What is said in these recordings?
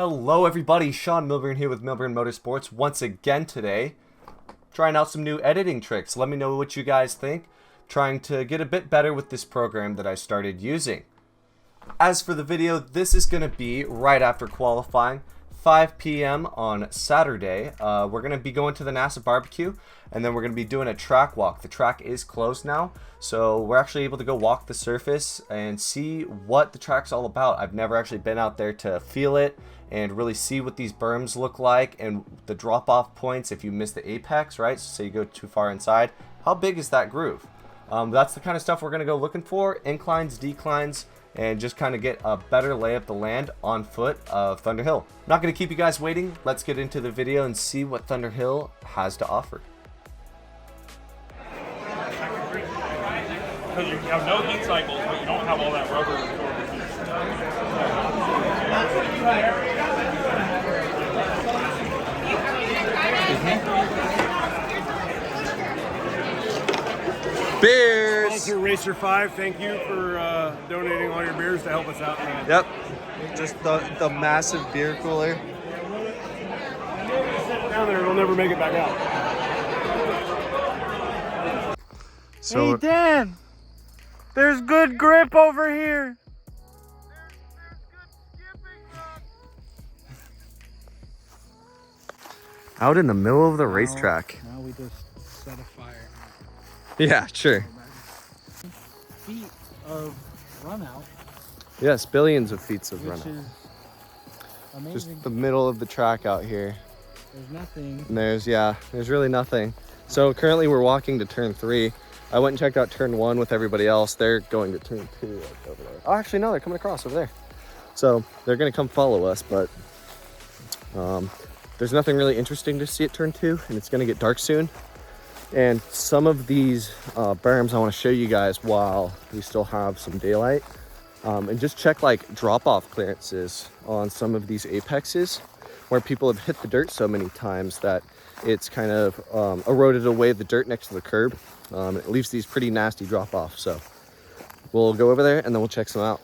Hello everybody, Sean Milburn here with Milburn Motorsports once again today. Trying out some new editing tricks. Let me know what you guys think. Trying to get a bit better with this program that I started using. As for the video, this is going to be right after qualifying, 5 p.m. on Saturday. We're going to be going to the NASA barbecue, and then we're going to be doing a track walk. The track is closed now, so we're actually able to go walk the surface and see what the track's all about. I've never actually been out there to feel it and really see what these berms look like and the drop-off points if you miss the apex, right? So say you go too far inside, how big is that groove? That's the kind of stuff we're going to go looking for, inclines, declines, and just kind of get a better lay of the land on foot of Thunder Hill. Not going to keep you guys waiting. Let's get into the video and see what Thunder Hill has to offer. Because you have no heat cycles, but you don't have all that rubber absorbing Beers! Sponsor Racer 5, thank you for donating all your beers to help us out. Yep, just the massive beer cooler. Set it down there, it'll never make it back out. So, hey Dan, there's good grip over here. out in the middle of the racetrack. Now we just set a fire. Yeah, sure. Feet of run out. Yes, billions of feet of Which runoff. is amazing. Just the middle of the track out here. There's nothing. And there's really nothing. So currently we're walking to turn 3. I went and checked out turn 1 with everybody else. They're going to turn 2 like over there. Oh, actually no, they're coming across over there. So they're gonna come follow us, but there's nothing really interesting to see at turn 2, and it's gonna get dark soon. And some of these berms I want to show you guys while we still have some daylight. And just check like drop-off clearances on some of these apexes where people have hit the dirt so many times that it's kind of eroded away the dirt next to the curb. It leaves these pretty nasty drop-offs. So we'll go over there and then we'll check some out.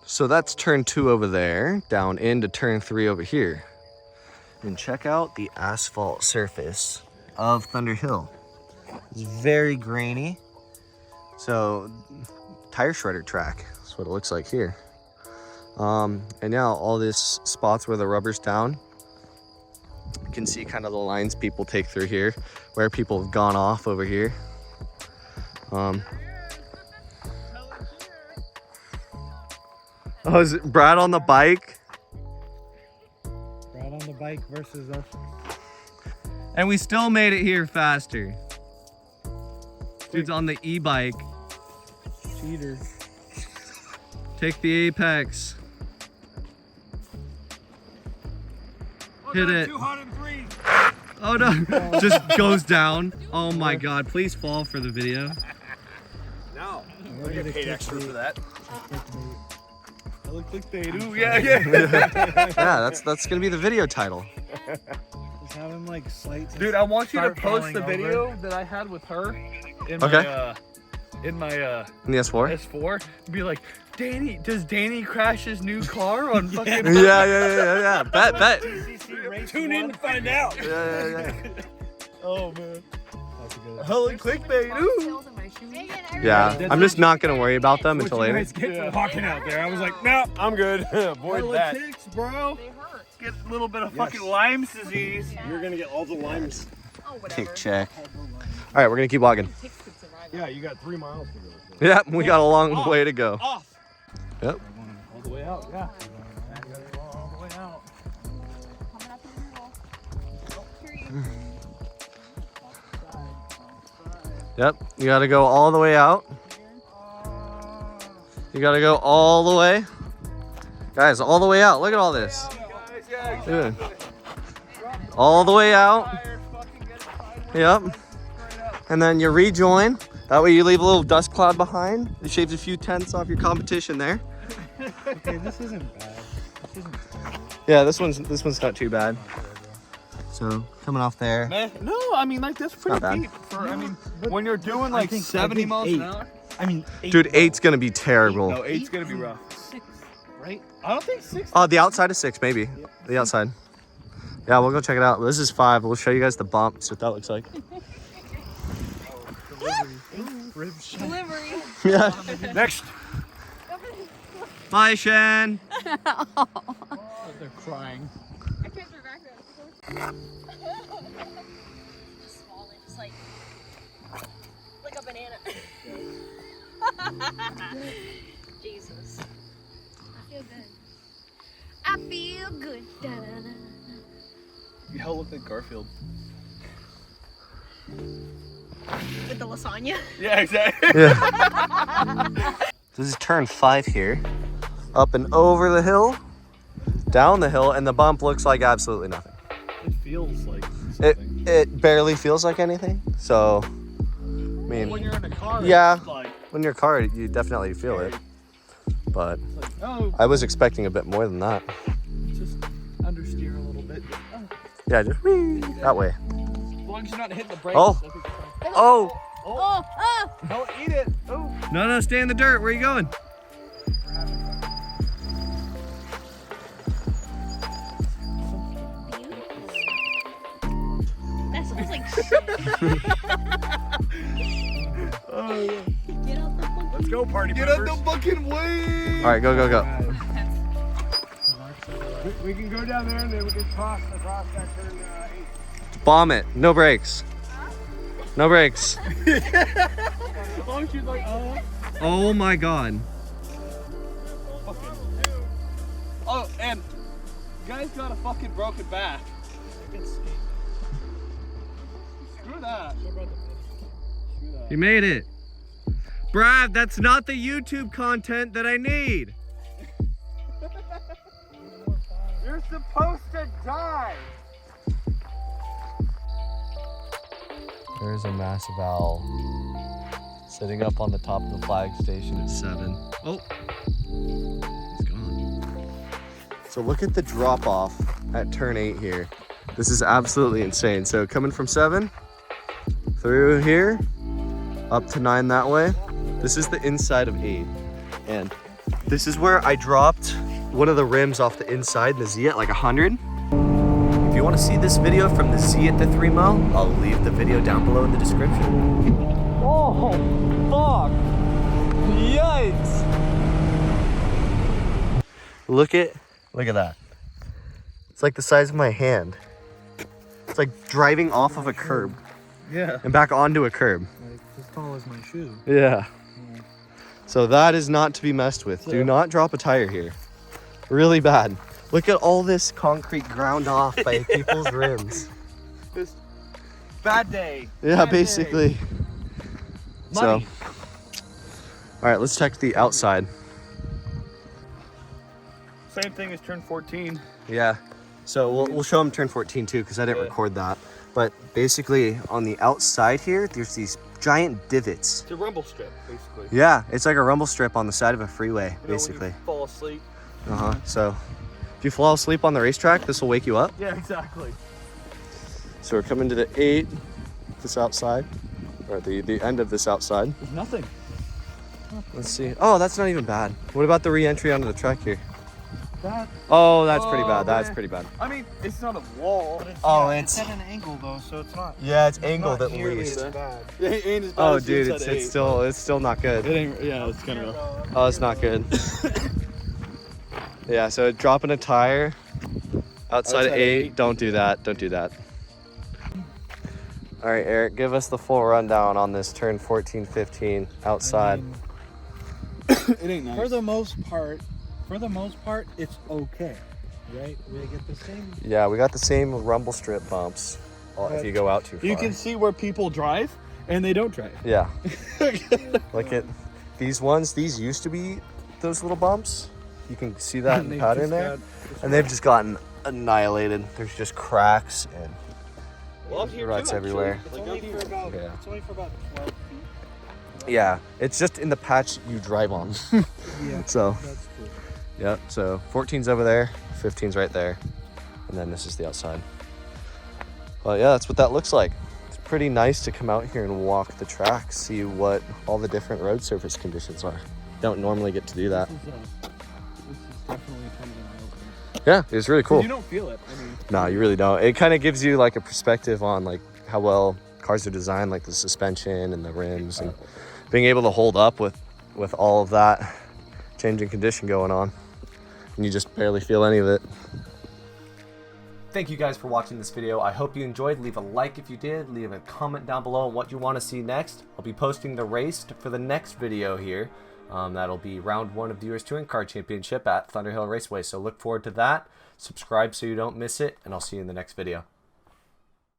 So that's turn 2 over there, down into turn 3 over here. And check out the asphalt surface of Thunder Hill. It's very grainy. So, tire shredder track. That's what it looks like here. And now all this spots where the rubber's down. You can see kind of the lines people take through here, where people have gone off over here. Oh, is it Brad on the bike? Brad on the bike versus us. And we still made it here faster. Dude's on the e-bike. Cheater. Take the apex. Hit it. 203. Oh no, just goes down. Oh my God, please fall for the video. No, I get paid extra for that. I look like they do. Ooh, yeah, yeah. Yeah, that's gonna be the video title. Just have him like slight. Dude, I want you to Start post falling the over. video that I had with her in Okay. my In the S4? S4. Be like, Danny, does Danny crash his new car on fucking? Yeah. Bet. Tune in to find out. Yeah. Oh man. That's a good. Holy clickbait. Ooh. Yeah, I'm just not gonna worry about them until later. Get walking out there. I was like, no, I'm good. Avoid that. Ticks, bro. Get a little bit of fucking Lyme's disease. You're gonna get all the limes. Kick check. All right, we're gonna keep walking. Yeah, you got 3 miles to go. Yep, we got a long way to go. Off. Yep. All the way out. Yeah. All the way out. Yep, you gotta go all the way out. You gotta go all the way. Guys, all the way out. Look at all this. Dude. All the way out. Yep. And then you rejoin. That way you leave a little dust cloud behind. It shaves a few tenths off your competition there. Okay, this isn't bad. This isn't bad. Yeah, this one's not too bad. So coming off there. Man, no, I mean like that's pretty Not bad. deep. For I mean, when you're doing like 70 miles an hour. I mean, 8. Dude, 8's gonna be terrible. No, 8's gonna be rough. 6, right? I don't think 6. Oh, the outside is 6, maybe. The outside. Yeah, we'll go check it out. This is 5. We'll show you guys the bump, see what that looks like. Delivery. Yeah. Next. Bye, Shan. They're crying. I can't turn back there. Just swallow it, just like a banana. Jesus. I feel good. I feel good. Da-da-da. You hell look like Garfield. With the lasagna. Yeah, exactly. Yeah. This is turn 5 here. Up and over the hill, down the hill, and the bump looks like absolutely nothing. It feels like It barely feels like anything. So, I mean, when you're in a car. yeah, It's like, when you're in your car, you definitely feel it. But oh, I was expecting a bit more than that. just understeer a little bit. Yeah, just whee, that way. As long as you're not hitting the brakes. Oh. I think it's fine. Oh! Oh, oh. Don't eat it. Oh. No, stay in the dirt. Where are you going? That sounds like shit. Oh, yeah. Get out the fucking. Let's go, party Get out members. the fucking way. All right, go. We can go down there and then we can cross across that turn 8. Bomb it. No brakes. No brakes. Oh, she's like, Oh my God. Oh, and guy's got a fucking broken back. Screw that. You made it. Brad, that's not the YouTube content that I need. You're supposed to die. There's a massive owl sitting up on the top of the flag station at 7. Oh, he's gone. So look at the drop off at turn 8 here. This is absolutely insane. So coming from 7 through here, up to 9 that way. This is the inside of 8. And this is where I dropped one of the rims off the inside in the Z at like 100. If you want to see this video from the Z at the 3 mile, I'll leave the video down below in the description. Oh, fuck. Yikes. Look at that. It's like the size of my hand. It's like driving off of a curb Yeah. and back onto a curb. Like, as tall as my shoe. Yeah. So that is not to be messed with. Do not drop a tire here. Really bad. Look at all this concrete ground off by people's rims. This bad day. Yeah, Bad basically. day. So, Money. all right, let's check the outside. Same thing as turn 14. Yeah. So we'll show them turn 14 too, because I didn't record that. But basically, on the outside here, there's these giant divots. It's a rumble strip, basically. Yeah, it's like a rumble strip on the side of a freeway, You know, when basically. you fall asleep. So, if you fall asleep on the racetrack, this will wake you up. Yeah, exactly. So we're coming to the 8, this outside, or the end of this outside. There's nothing. Let's see. Oh, that's not even bad. What about the re-entry onto the track here? That. Oh, that's pretty Oh, bad. That's man. pretty bad. I mean, it's not a wall. But Oh, It's at an angle though, so it's not. Yeah, it's angled not at nearly least. as bad. it ain't as bad Oh, as the dude, inside it's eight. still not good. It ain't. Yeah, it's kind of rough. Oh, it's not good. Yeah, so dropping a tire outside of 8, don't do that. Don't do that. All right, Eric, give us the full rundown on this turn 14, 15 outside. It ain't nice. For the most part, it's okay, right? We get the same. Yeah, we got the same rumble strip bumps if you go out too far. You can see where people drive, and they don't drive. Yeah. Look at these ones. These used to be those little bumps. You can see that And they've pattern just there. got- And they've just gotten annihilated. There's just cracks and Well, up here ruts too, everywhere. It's Like only up for here. about. Yeah. It's only for about 12 feet. Yeah, it's just in the patch you drive on. Yeah. So, That's cool. yeah, so 14's over there, 15's right there, and then this is the outside. Well, yeah, that's what that looks like. It's pretty nice to come out here and walk the track, see what all the different road surface conditions are. Don't normally get to do that. This is kind of an eye opener. Yeah, it was really cool. You don't feel it. I mean, No, you really don't. It kind of gives you like a perspective on like how well cars are designed, like the suspension and the rims, and being able to hold up with all of that changing condition going on, and you just barely feel any of it. Thank you guys for watching this video. I hope you enjoyed. Leave a like if you did. Leave a comment down below on what you want to see next. I'll be posting the race for the next video here. That'll be round 1 of the US Touring Car Championship at Thunderhill Raceway. So look forward to that. Subscribe so you don't miss it, and I'll see you in the next video.